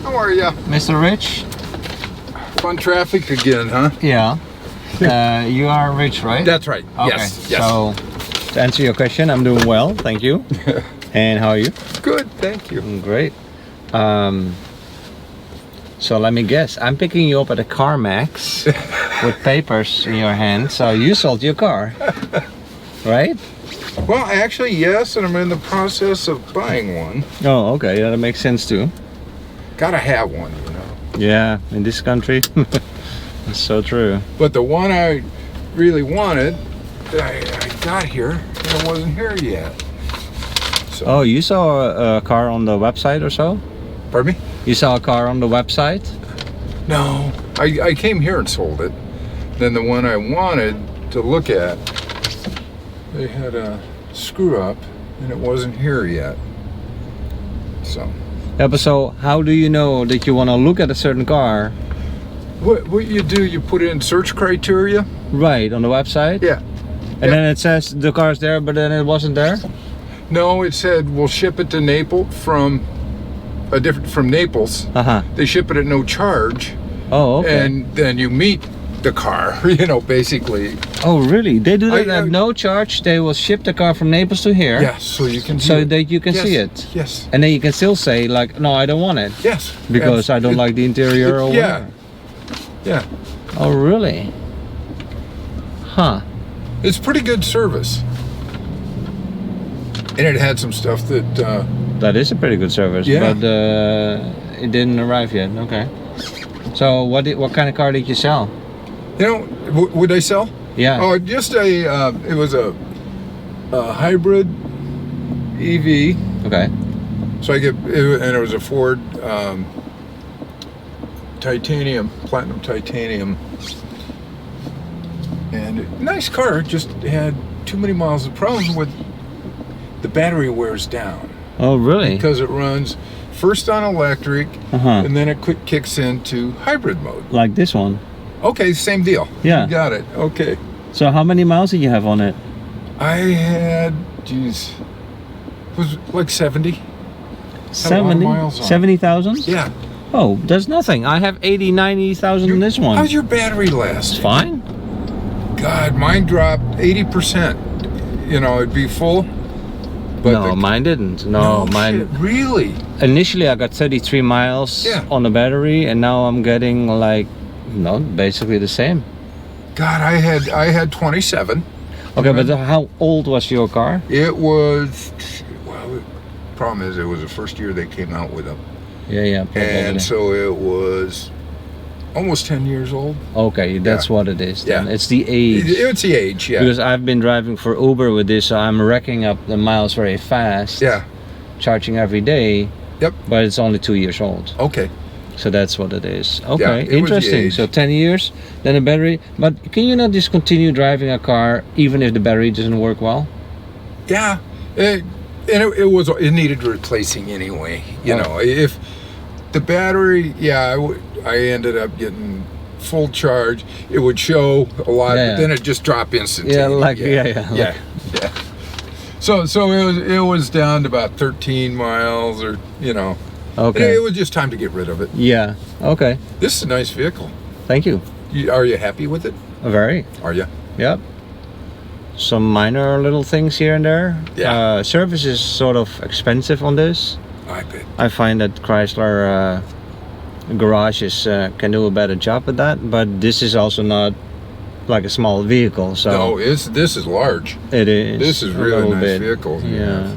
How are you? Mr. Rich? Fun traffic again, huh? Yeah. You are Rich, right? That's right. Okay. Yes. Yes. So, to answer your question, I'm doing well, thank you. And how are you? Good, thank you. Great. So let me guess. I'm picking you up at a CarMax with papers in your hand. So you sold your car, right? Well, actually, yes, and I'm in the process of buying one. Oh, okay. Yeah, that makes sense too. Gotta have one, you know. Yeah, in this country. That's so true. But the one I really wanted, I got here, and it wasn't here yet. So, Oh, you saw a car on the website or so? pardon me? You saw a car on the website? No, I came here and sold it. Then the one I wanted to look at, they had a screw up, and it wasn't here yet. So, Yeah, but so how do you know that you want to look at a certain car? what you do, you put in search criteria. Right, on the website? Yeah. And then it says the car's there, but then it wasn't there? No, it said we'll ship it to Naples from Naples. Uh-huh. They ship it at no charge, Oh, okay. and then you meet the car. You know, basically. Oh, really? They do that I- at no charge? They will ship the car from Naples to here? Yeah, so you can. So view it. that you can Yes, see it? Yes. And then you can still say, like, no, I don't want it. Yes. Because I don't like the interior or Yeah. whatever. Yeah. Oh, really? Huh. It's pretty good service. And it had some stuff that. That is a pretty good service, Yeah. but it didn't arrive yet. Okay. So what kind of car did you sell? You know, would I sell? Yeah. Oh, just it was a hybrid EV. Okay. So and it was a Ford platinum titanium. And nice car, just had too many miles. The problem with the battery wears down Oh, really? because it runs first on electric, Uh-huh. and then it kicks into hybrid mode. Like this one. Okay, same deal. Yeah. You got it. Okay. So how many miles did you have on it? I had, geez, it was like 70. Had a lot of miles on it. 70,000? Yeah. Oh, that's nothing. I have 80, 90,000 in this one. How's your battery last? It's fine. God, mine dropped 80%. You know, it'd be full. But No, mine didn't. No, mine. Shit, really? Initially, I got 33 miles Yeah. on the battery, and now I'm getting like, no, basically the same. God, I had 27. Okay, but how old was your car? It was, well, the problem is it was the first year they came out with them. Yeah, probably. And so it was almost 10 years old. Okay, that's Yeah. what it is then. Yeah. It's the age. It's the age, yeah. Because I've been driving for Uber with this, so I'm racking up the miles very fast. Yeah, Charging every day. Yep. But it's only 2 years old. okay. So that's what it is. Yeah, Okay, it was the interesting. age. So 10 years, then a battery. But can you not just continue driving a car even if the battery doesn't work well? Yeah, it needed replacing anyway. You Oh. know, if the battery, I ended up getting full charge. It would show a lot, Yeah. but then it just dropped instantaneously. Yeah, yeah. So it was down to about 13 miles, or you know. Okay. It was just time to get rid of it. Yeah. Okay. This is a nice vehicle. Thank you. Are you happy with it? Very. Are you? Yep. Some minor little things here and there. Yeah. Service is sort of expensive on this. I bet. I find that Chrysler garages can do a better job with that, but this is also not like a small vehicle, so No, this is large. it is. This is a really little nice bit. vehicle. Yeah.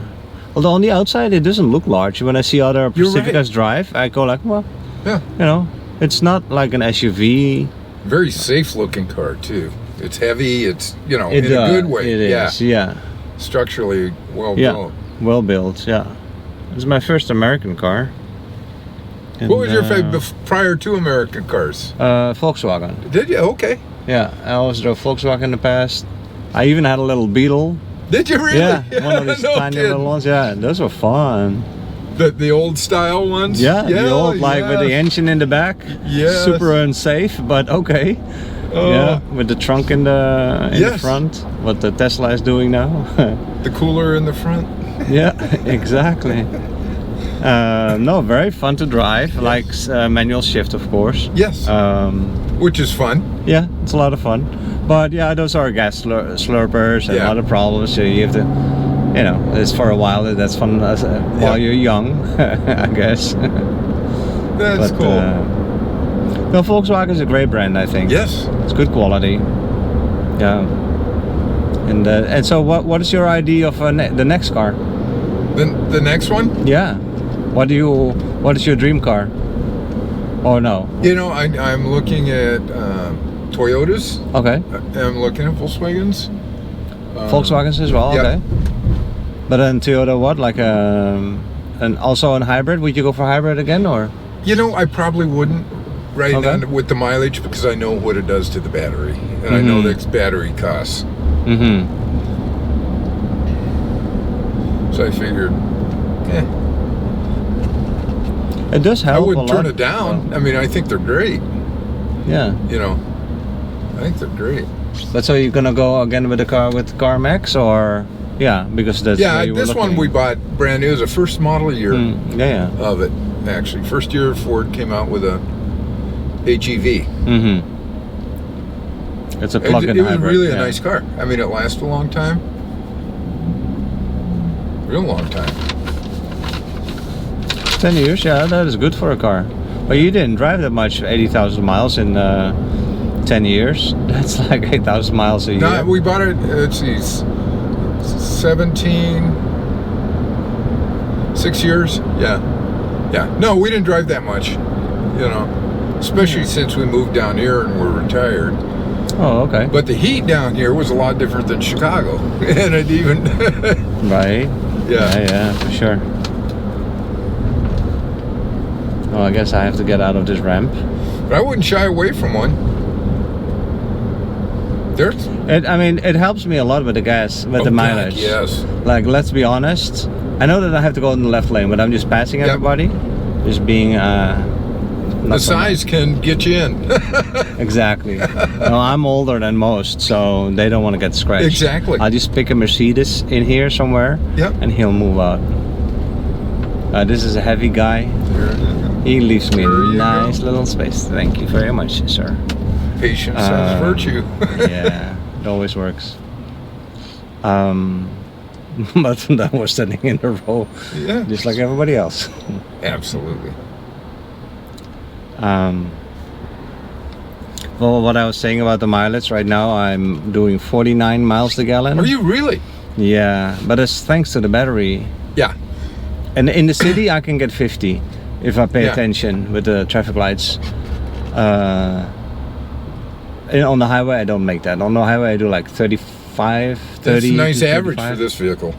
Although on the outside it doesn't look large. When I see other You're right. Pacificas drive, I go like, well, Yeah. you know, it's not like an SUV. Very safe looking car too. It's heavy. It's, you know, It, in a good way. It is. Yeah. Structurally well Yeah. built. Well built. Yeah. It's my first American car. And, What was your favorite prior to American cars? Volkswagen. Did you? Okay. Yeah, I always drove Volkswagen in the past. I even had a little Beetle. Did you really? Yeah, one of these No tiny kidding. little ones. Yeah, those were fun. The old style ones? Yeah, the old, like with the engine in the back. Yes. Super unsafe, but okay. Yeah, with the trunk in the Yes. front. What the Tesla is doing now. The cooler in the front. Yeah, exactly. No, very fun to drive. Yes. Like manual shift, of course. Yes. Which is fun. Yeah, it's a lot of fun. But yeah, those are gas slurpers and a lot of problems. So you have to, you know, it's for a while. That's fun while you're young, I guess. That's cool. No, Volkswagen is a great brand, I think. Yes. It's good quality. Yeah. And so what is your idea of the next car? The next one? Yeah. What is your dream car? Or no? You know, I'm looking at Toyotas. Okay. I'm looking at Volkswagens. Volkswagens as well. Yeah. Okay. But then Toyota, what like and also a hybrid? Would you go for hybrid again or? You know, I probably wouldn't now with the mileage because I know what it does to the battery, and I know the battery costs. Mm-hmm. So I figured, it does help. I wouldn't a lot. turn it down. I mean, I think they're great. Yeah. You know, I think they're great. But so you're gonna go again with the CarMax or? Yeah, because that's this one we bought brand new. It was the first model year of it. Actually, first year Ford came out with a HEV. Mm-hmm. It's a plug-in hybrid. It was really a nice car. I mean, it lasted a long time. Real long time. 10 years, yeah, that is good for a car. But you didn't drive that much, 80,000 miles in 10 years. That's like 8,000 miles a year. No, we bought it, let's see, 6 years. Yeah. No, we didn't drive that much, you know, especially since we moved down here and we're retired. Oh, okay. But the heat down here was a lot different than Chicago. And it even... Right. Yeah, for sure. Well, I guess I have to get out of this ramp. But I wouldn't shy away from one. It helps me a lot with the gas, with the mileage. God, yes. Like, let's be honest. I know that I have to go in the left lane, but I'm just passing everybody. Just being... the size can get you in. Exactly. No, I'm older than most, so they don't want to get scratched. Exactly. I'll just pick a Mercedes in here somewhere, and he'll move out. This is a heavy guy. He leaves me a nice little space. Thank you very much, sir. Patience has virtue. Yeah, it always works. But then we're standing in a row, just like everybody else. Absolutely. Well, what I was saying about the mileage, right now I'm doing 49 miles a gallon. Are you really? Yeah, but it's thanks to the battery. Yeah. And in the city I can get 50 if I pay attention with the traffic lights. And on the highway I don't make that. On the highway I do like 35, 30. That's a nice 35. average for this vehicle.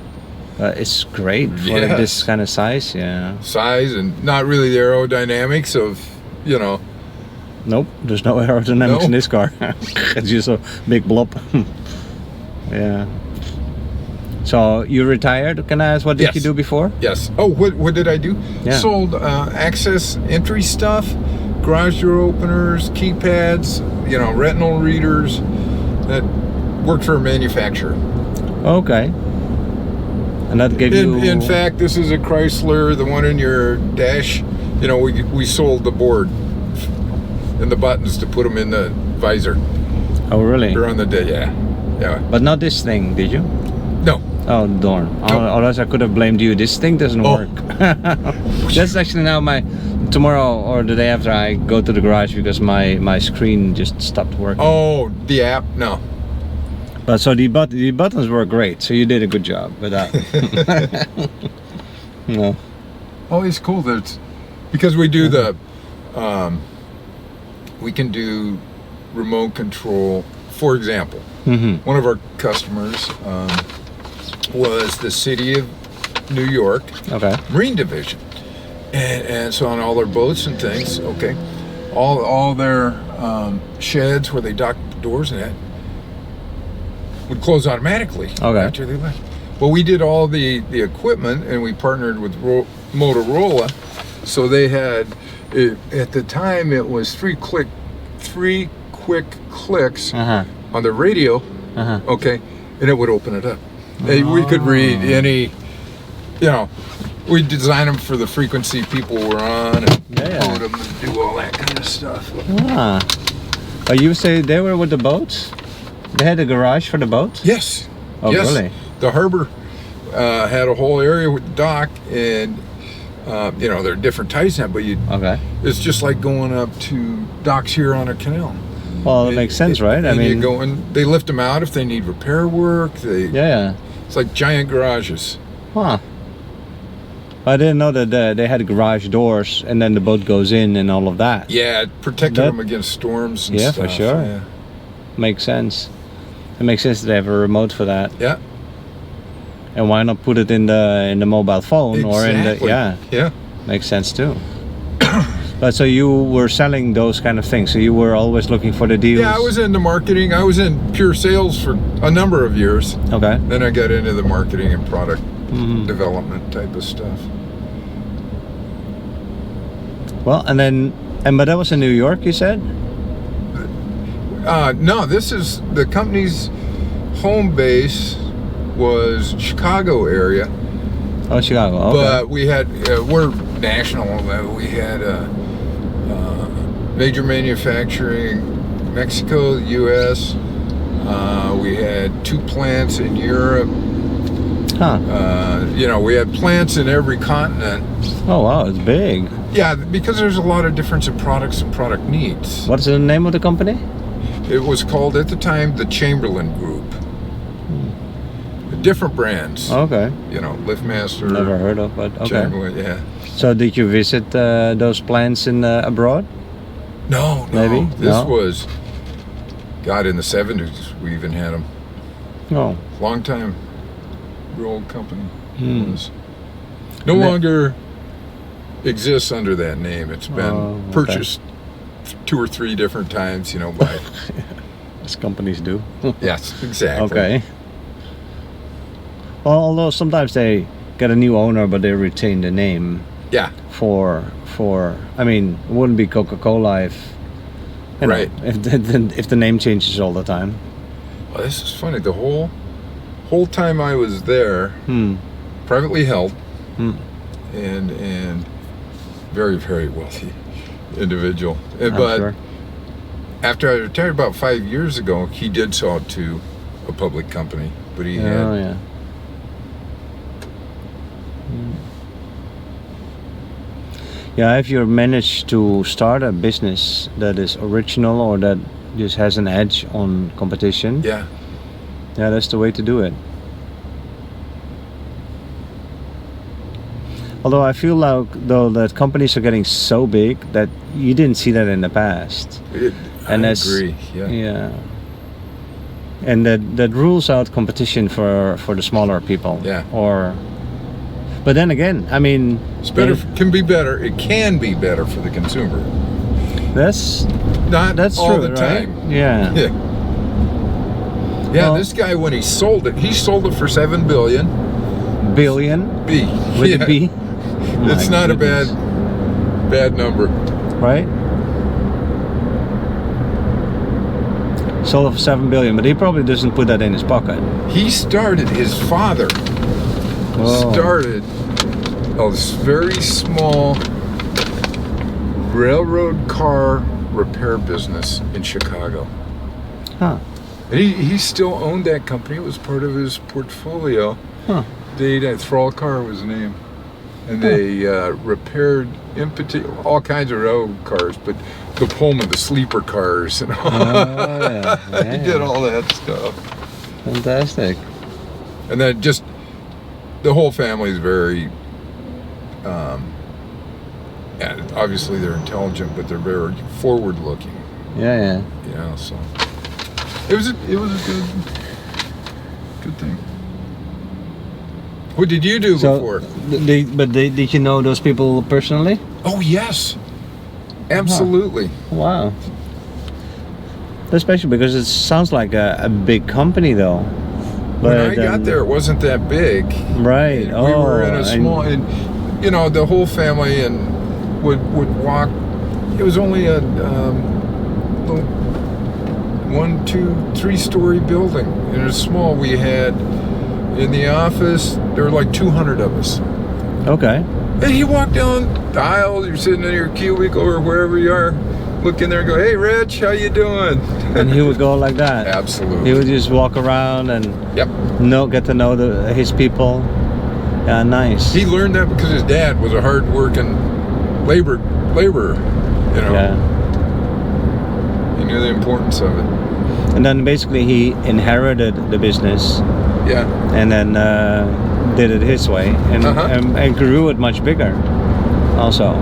It's great for this kind of size, Size and not really the aerodynamics of, you know. Nope, there's no aerodynamics in this car. It's just a big blob. Yeah. So you retired? Can I ask what did you do before? Yes. Oh, what did I do? Yeah. Sold access entry stuff, garage door openers, keypads, you know, retinal readers. That worked for a manufacturer. Okay. And that gave you... In fact, this is a Chrysler, the one in your dash. You know, we sold the board and the buttons to put them in the visor. Oh, really? They're on the day, yeah. But not this thing, did you? No. Oh, darn. Otherwise I could have blamed you. This thing doesn't work. That's actually now tomorrow or the day after I go to the garage because my screen just stopped working. Oh, the app? No. But so the buttons were great, so you did a good job with that. No. Oh, it's cool that it's, because we do we can do remote control. For example, one of our customers was the city of New York Marine Division, and so on all their boats and things, all their sheds where they dock the doors and that would close automatically after they left. Well, we did all the equipment, and we partnered with Motorola, so they had at the time it was three quick clicks on the radio, and it would open it up. We could read any, you know, We design them for the frequency people were on, and Yeah. code them and do all that kind of stuff. Ah. Oh, you say they were with the boats? They had a garage for the boat? Yes. Oh, yes. really? The harbor had a whole area with the dock, and there are different types now, but Okay. it's just like going up to docks here on a canal. Well, it makes sense, right? And you go and they lift them out if they need repair work. Yeah. It's like giant garages. Huh. I didn't know that they had garage doors and then the boat goes in and all of that. Yeah, it protected them against storms and Yeah, stuff. for sure. Yeah. Makes sense. It makes sense that they have a remote for that. Yeah. And why not put it in the mobile phone or in the Yeah. Makes sense too. But so you were selling those kind of things. So you were always looking for the deals. Yeah, I was into marketing. I was in pure sales for a number of years. Okay. Then I got into the marketing and product Mhm. development type of stuff. Well, but that was in New York, you said? No, this is the company's home base was Chicago area. Oh, Chicago. Okay. But we had we're national. We had major manufacturing, Mexico, the U.S. We had 2 plants in Europe. Huh. We had plants in every continent. Oh wow, it's big. Yeah, because there's a lot of difference in products and product needs. What's the name of the company? It was called at the time the Chamberlain Group. Different brands. Okay. LiftMaster. Never heard of, but okay. Chamberlain, yeah. So did you visit those plants in abroad? No. Maybe? This No? was, God, in the 70s we even had them. No. Long time. Real old company. Hmm. Was. No longer exists under that name. It's been purchased 2 or 3 different times, by... As companies do. Yes, exactly. Okay. Well, although sometimes they get a new owner, but they retain the name. Yeah. For I mean, it wouldn't be Coca-Cola if Right. if the name changes all the time. Well, this is funny. The whole time I was there, privately held, and very, very wealthy individual. But sure. after I retired about 5 years ago, he did sell it to a public company. But he had... Oh, yeah. Yeah, if you manage to start a business that is original or that just has an edge on competition, Yeah. that's the way to do it. Although I feel like though that companies are getting so big that you didn't see that in the past. I agree. Yeah. Yeah. And that rules out competition for the smaller people. Yeah. But then again, I mean, It's better. Can be better. It can be better for the consumer. that's Not all true, the right? time. Yeah. Yeah. Yeah. Well- This guy, when he sold it for $7 billion. Billion B. with Yeah. a B. It's My not goodness. a bad number. Right? Sold it for $7 billion, but he probably doesn't put that in his pocket. His father Whoa. started a very small railroad car repair business in Chicago. Huh. And he still owned that company. It was part of his portfolio. Huh. Thrallcar was the name. And they repaired, in particular, all kinds of railroad cars, but the Pullman, the sleeper cars, and all. Yeah. He did all that stuff. Fantastic. And then just the whole family is very, obviously they're intelligent, but they're very forward-looking. Yeah. So it was a good thing. What did you do before? Did you know those people personally? Oh yes, absolutely. Wow. That's special because it sounds like a big company though. But When I got there, it wasn't that big. Right. We were in a small, and the whole family and would walk. It was only a little 1, 2, 3-story building, and it was small. We had in the office there were like 200 of us. Okay. And he walked down the aisle. You're sitting in your cubicle or wherever you are, look in there and go, "Hey, Rich, how you doing?" And he would go like that. Absolutely. He would just walk around and Yep. get to know his people. Yeah, nice. He learned that because his dad was a hard-working laborer. You know. Yeah. He knew the importance of it. And then basically he inherited the business Yeah. and then did it his way and grew it much bigger also.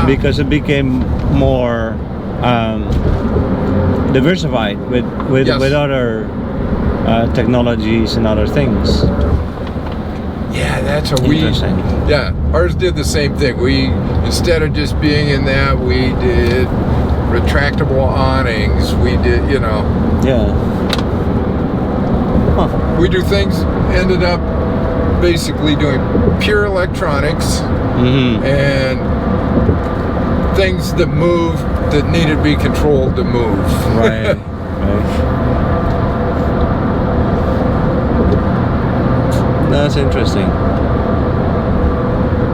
Because it became more diversified with other technologies and other things. Yeah, that's what Interesting. Yeah, ours did the same thing. We, instead of just being in that, we did retractable awnings. We did, you know. Yeah. Huh. We do things, ended up basically doing pure electronics and things that move that needed to be controlled to move. Right. That's interesting.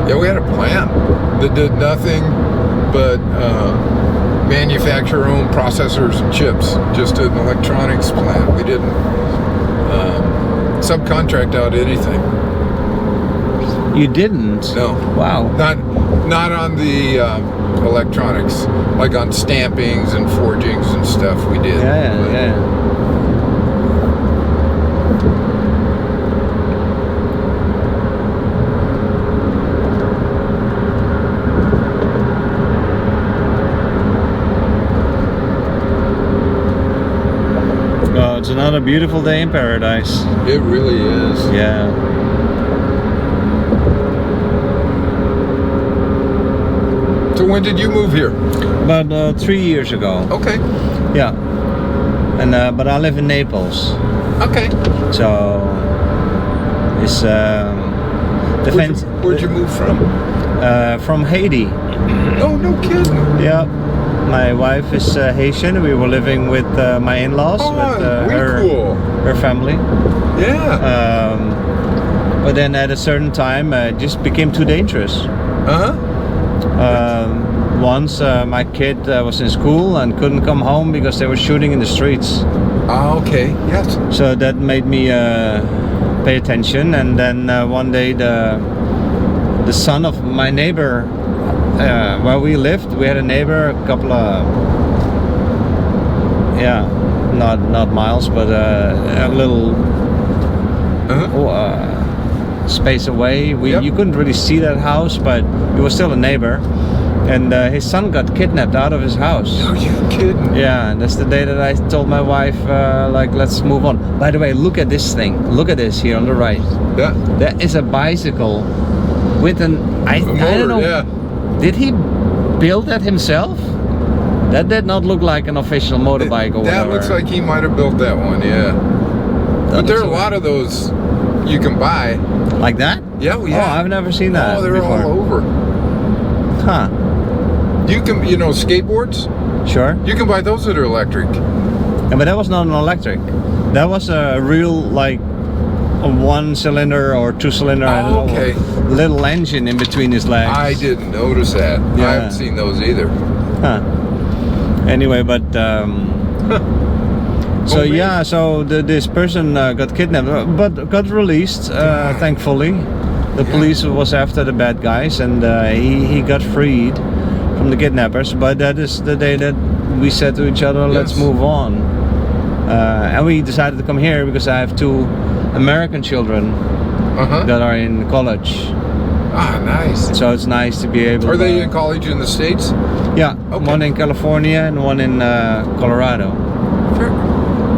Yeah, we had a plant that did nothing but manufacture our own processors and chips. Just an electronics plant. We didn't subcontract out anything. You didn't? No. Wow. Not on the electronics, like on stampings and forgings and stuff. We did. Yeah. Well, it's another beautiful day in paradise. It really is. Yeah. So when did you move here? About 3 years ago. Okay. Yeah. And but I live in Naples, Okay. so it's the Where'd you move from? from Haiti. Oh, no kidding. Yeah. My wife is Haitian. We were living with my in-laws, with her family. Yeah. But then at a certain time, it just became too dangerous. Once my kid was in school and couldn't come home because they were shooting in the streets. Okay. Yes. So that made me pay attention. And then one day the son of my neighbor, where we lived, we had a neighbor a couple of not miles, but a little space away. You couldn't really see that house, but he was still a neighbor. And his son got kidnapped out of his house. Are you kidding? Yeah, and that's the day that I told my wife, like, let's move on. By the way, look at this thing. Look at this here on the right. Yeah. That is a bicycle with I don't know. Yeah. Did he build that himself? That did not look like an official motorbike or whatever. That looks like he might have built that one, yeah. But there are a lot of those you can buy. Like that? Yeah, Oh, I've never seen that. Oh, they're before. all over. Huh. You can, skateboards? Sure. You can buy those that are electric. Yeah, but that was not an electric. That was a real, like, a 1-cylinder or 2-cylinder, I don't know, okay. little engine in between his legs. I didn't notice that. Yeah. I haven't seen those either. Huh. Anyway, but so yeah, so this person got kidnapped, but got released, thankfully. The police was after the bad guys, and he got freed from the kidnappers. But that is the day that we said to each other, let's move on. And we decided to come here because I have 2 American children that are in college. Ah, nice. So it's nice to be able. Are they in college in the States? Yeah, Okay. one in California and one in Colorado.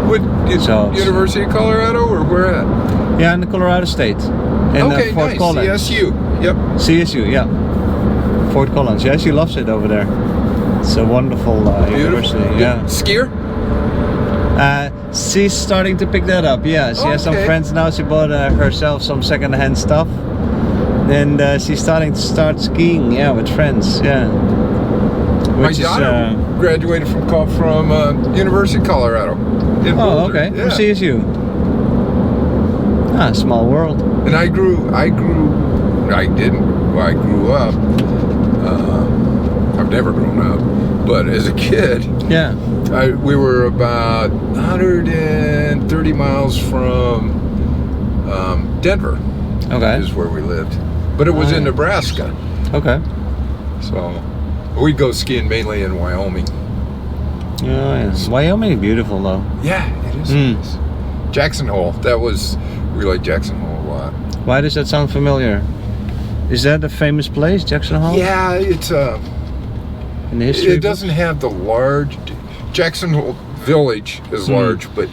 What, So- University of Colorado or where at? Yeah, in the Colorado State. In Fort nice. Collins. CSU. Yep. CSU, yeah. Fort Collins. Yeah, she loves it over there. It's a wonderful university. Yeah. Skier? She's starting to pick that up. Yeah, she has some Okay. friends now. She bought herself some second-hand stuff, and she's starting to start skiing. Yeah, with friends. Yeah. My daughter graduated from University of Colorado. In Oh, Boulder. okay. Yeah. From CSU. Ah, small world. And I grew I didn't. Well, I grew up. I've never grown up, but as a kid, Yeah. we were about 130 miles from Denver. Okay. Is where we lived, but it was in Nebraska. Okay. So we'd go skiing mainly in Wyoming. Oh, yeah. Wyoming is beautiful though. Yeah, it is. Nice. Jackson Hole. We like Jackson Hole a lot. Why does that sound familiar? Is that a famous place, Jackson Hole? Yeah, it's In the history. It doesn't have the large. Jackson Hole Village is large, but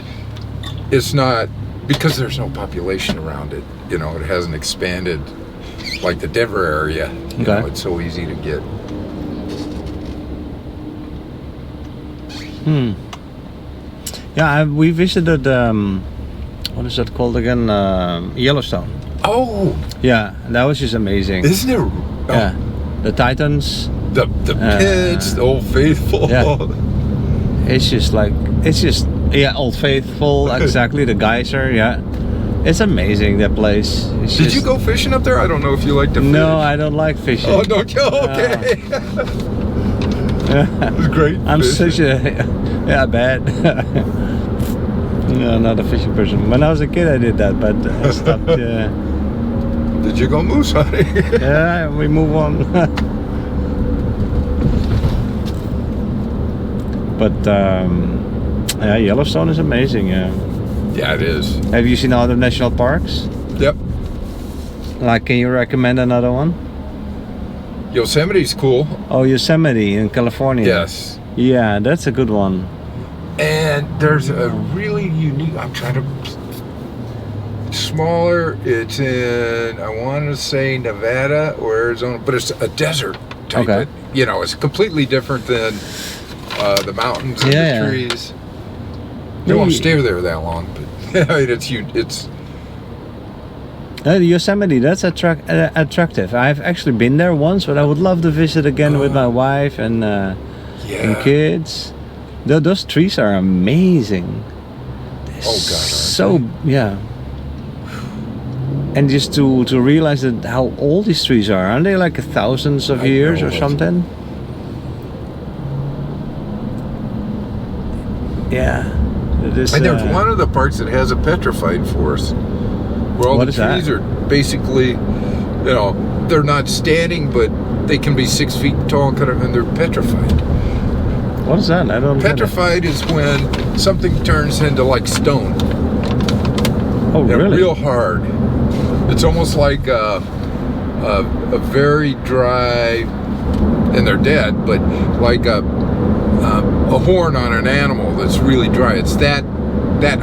it's not because there's no population around it. You know, it hasn't expanded like the Denver area. You know, it's so easy to get. Yeah, we visited. What is that called again? Yellowstone. Oh, Yeah, that was just amazing. isn't it? Yeah, the Titans. The pits, the Old Faithful. Yeah. It's just Old Faithful, exactly. The geyser, yeah. It's amazing, that place. Did you go fishing up there? I don't know if you like to fish. No, I don't like fishing. Oh, don't you? Okay. It's great. I'm fishing. such a bad. No, not a fishing person. When I was a kid, I did that, but I stopped. Did you go moose hunting? Yeah, we move on. But yeah, Yellowstone is amazing. Yeah. Yeah, it is. Have you seen other national parks? Yep. Like, can you recommend another one? Yosemite's cool. Oh, Yosemite in California. Yes. Yeah, that's a good one. And there's a really unique. I'm trying to. Smaller. It's in. I want to say Nevada or Arizona, but it's a desert type. Okay. You know, it's completely different than the mountains and the trees. You won't stay there that long, but it's Yosemite, that's attractive. I've actually been there once, but I would love to visit again with my wife and kids. Those trees are amazing. So yeah. And just to realize that how old these trees are, aren't they like thousands of years or something? Yeah. And there's one of the parks that has a petrified forest, where all the trees are basically, you know, they're not standing, but they can be 6 feet tall, and they're petrified. What is that? I don't know. Petrified is when something turns into like stone. Oh, really? Real hard. It's almost like a very dry, and they're dead, but like a horn on an animal that's really dry. It's that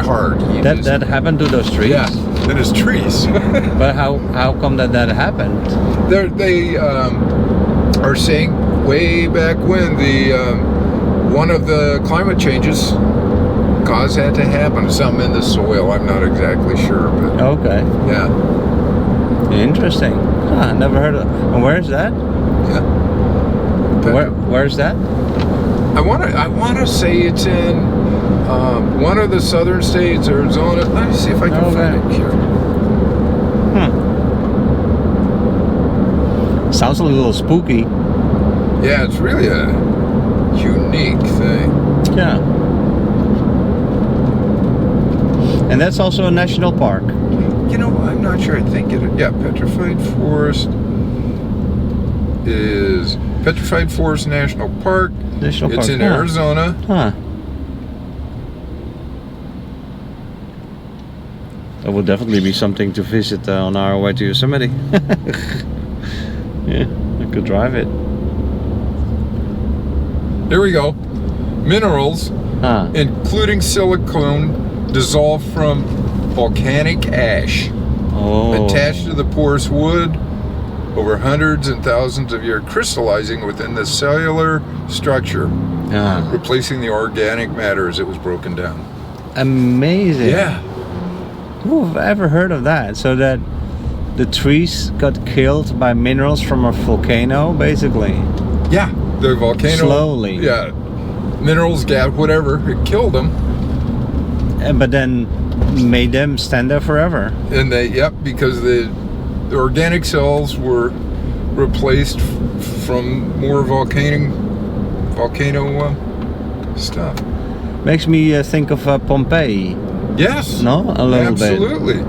hard. That happened to those trees? Yeah, and it's trees. But how come that happened? They are saying way back when one of the climate changes caused that to happen. Something in the soil. I'm not exactly sure, but okay. Yeah. Interesting. I never heard of. And where is that? Yeah. Where's that? I want to say it's in one of the southern states, Arizona. Let me see if I can find it here. Sounds a little spooky. Yeah, it's really a unique thing. Yeah. And that's also a national park. You know, I'm not sure. I think Petrified Forest is Petrified Forest National Park. It's in Arizona. Huh. That would definitely be something to visit on our way to Yosemite. Yeah, I could drive it. Here we go. Minerals, including silicone, dissolved from volcanic ash, attached to the porous wood over hundreds and thousands of years, crystallizing within the cellular structure, replacing the organic matter as it was broken down. Amazing. Yeah. Who have ever heard of that? So that the trees got killed by minerals from a volcano, basically. Yeah, the volcano. Slowly. Yeah, minerals, gas, whatever, it killed them. But then made them stand there forever. And because the organic cells were replaced from more volcano stuff. Makes me think of Pompeii. Yes. No, a little bit. Absolutely.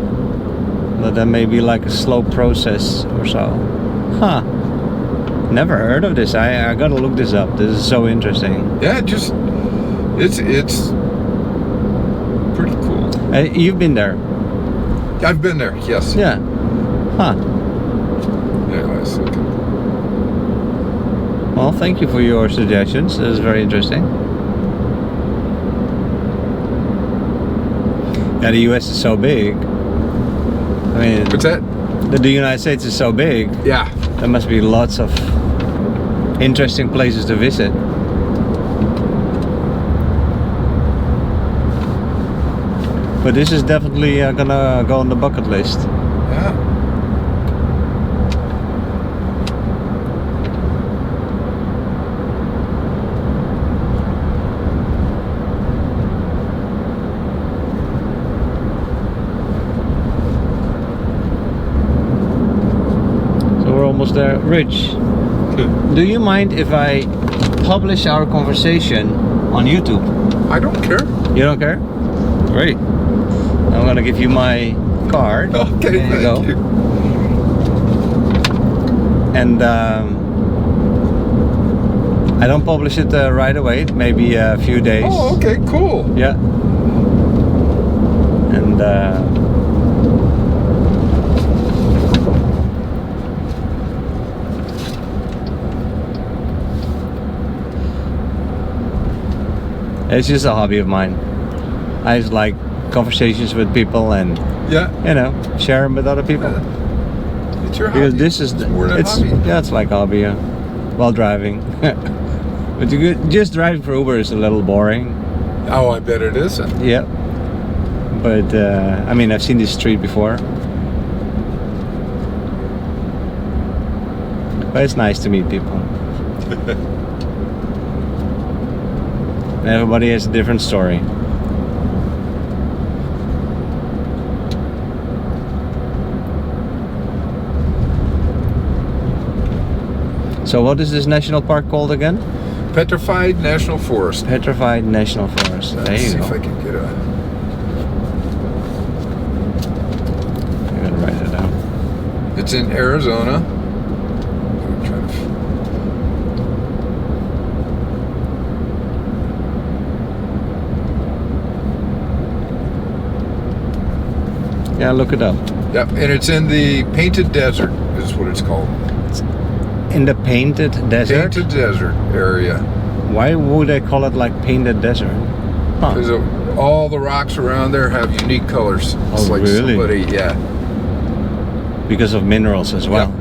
But that may be like a slow process or so. Huh. Never heard of this. I gotta look this up. This is so interesting. Yeah, it's pretty cool. You've been there? I've been there. Yes. Yeah. Huh. Yeah, I was looking. Well, thank you for your suggestions. This is very interesting. Yeah, the US is so big. I mean, What's that? the United States is so big. Yeah. There must be lots of interesting places to visit. But this is definitely gonna go on the bucket list. Yeah. So we're almost there. Rich, do you mind if I publish our conversation on YouTube? I don't care. You don't care? Great. I'm gonna give you my card. Okay, There you go. thank you. And I don't publish it right away. Maybe a few days. Oh, okay, cool. Yeah. And it's just a hobby of mine. I just like conversations with people and, Yeah. you know, share them with other people. It's your Because hobby. this is It's more than it's hobby. yeah, it's like hobby, yeah. While driving. But just driving for Uber is a little boring. Oh, I bet it isn't. Yeah. But I mean, I've seen this street before. But it's nice to meet people. Everybody has a different story. So what is this national park called again? Petrified National Forest. Petrified National Forest. There Let's you see go. if I can get a. I'm gonna write it down. It's in Arizona. I'm trying to. Yeah, look it up. Yep, and it's in the Painted Desert, is what it's called. In the Painted Desert? Painted Desert area. Why would they call it like Painted Desert? Huh. Because all the rocks around there have unique colors. It's Oh, like really? somebody, yeah. Because of minerals as well.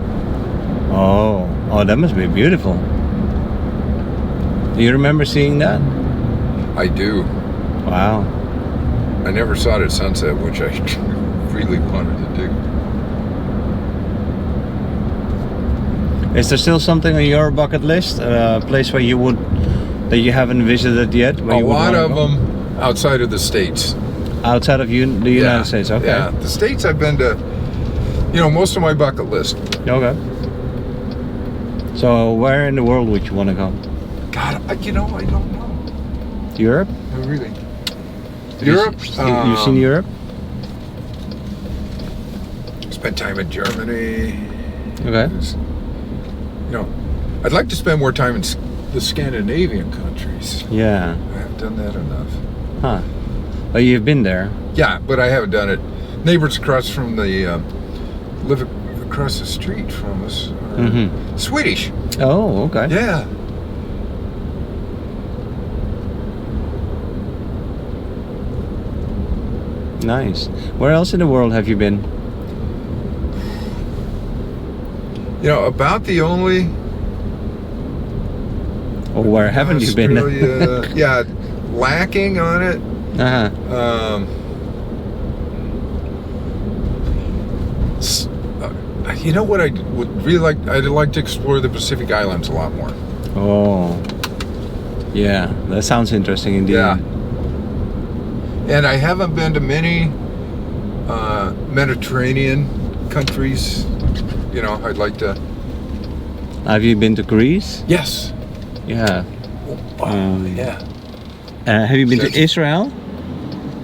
Oh, that must be beautiful. Do you remember seeing that? I do. Wow. I never saw it at sunset, which I really wanted to do. Is there still something on your bucket list? A place where you that you haven't visited yet? Where A you would lot wanna of go? them outside of the States. Outside of the United States, okay. Yeah, the States I've been to, most of my bucket list. Okay. So where in the world would you want to go? God, I don't know. Europe? I really. Europe? You've seen Europe? Spent time in Germany. Okay. I'd like to spend more time in the Scandinavian countries. Yeah. I haven't done that enough. Huh. Oh, you've been there? Yeah, but I haven't done it. Neighbors across from live across the street from us are Swedish. Oh, okay. Yeah. Nice. Where else in the world have you been? About the only. Or where haven't you been? Australia, yeah, lacking on it. Uh-huh. You know what I would really like? I'd like to explore the Pacific Islands a lot more. Oh. Yeah, that sounds interesting indeed. Yeah. And I haven't been to many Mediterranean countries. you know, I'd like to. Have you been to Greece? Yes. Yeah. Yeah. Have you been to That's- Israel?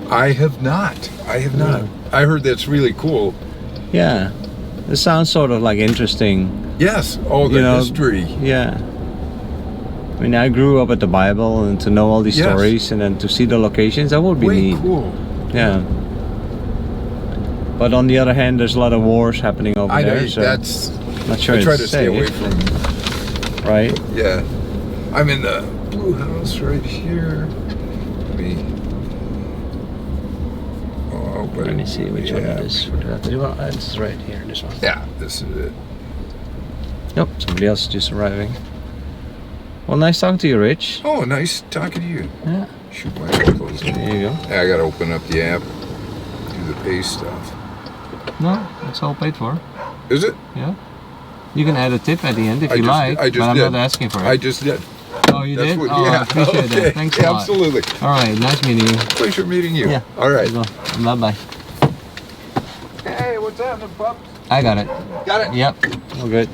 I have not. I have not. I heard that's really cool. Yeah. It sounds sort of like interesting. Yes. Oh, the You know, history. Yeah. I mean, I grew up with the Bible, and to know all these Yes. stories and then to see the locations, that would be Way neat. cool. Yeah. But on the other hand, there's a lot of wars happening over I know there, so that's. not sure I try it's to stay safe, away from. right? Yeah. I'm in the blue house right here. Let me. Oh, but Let me see which one yeah. it is. What do I have to do? It's right here, this one. Yeah, this is it. Nope, somebody else is just arriving. Well, nice talking to you, Rich. Oh, nice talking to you. Yeah. Shoot my clothes. There you go. Yeah, I gotta open up the app, do the pay stuff. No, it's all paid for. Is it? Yeah. You can add a tip at the end if I you just- like, I just but I'm did. not asking for it. I just did. Oh, you That's did? what- Oh, yeah. I appreciate Okay. that. Thanks a lot. Absolutely. All right, nice meeting you. Pleasure meeting you. Yeah. All right. Bye-bye. Hey, what's happening, pups? I got it. Got it? Yep. All good.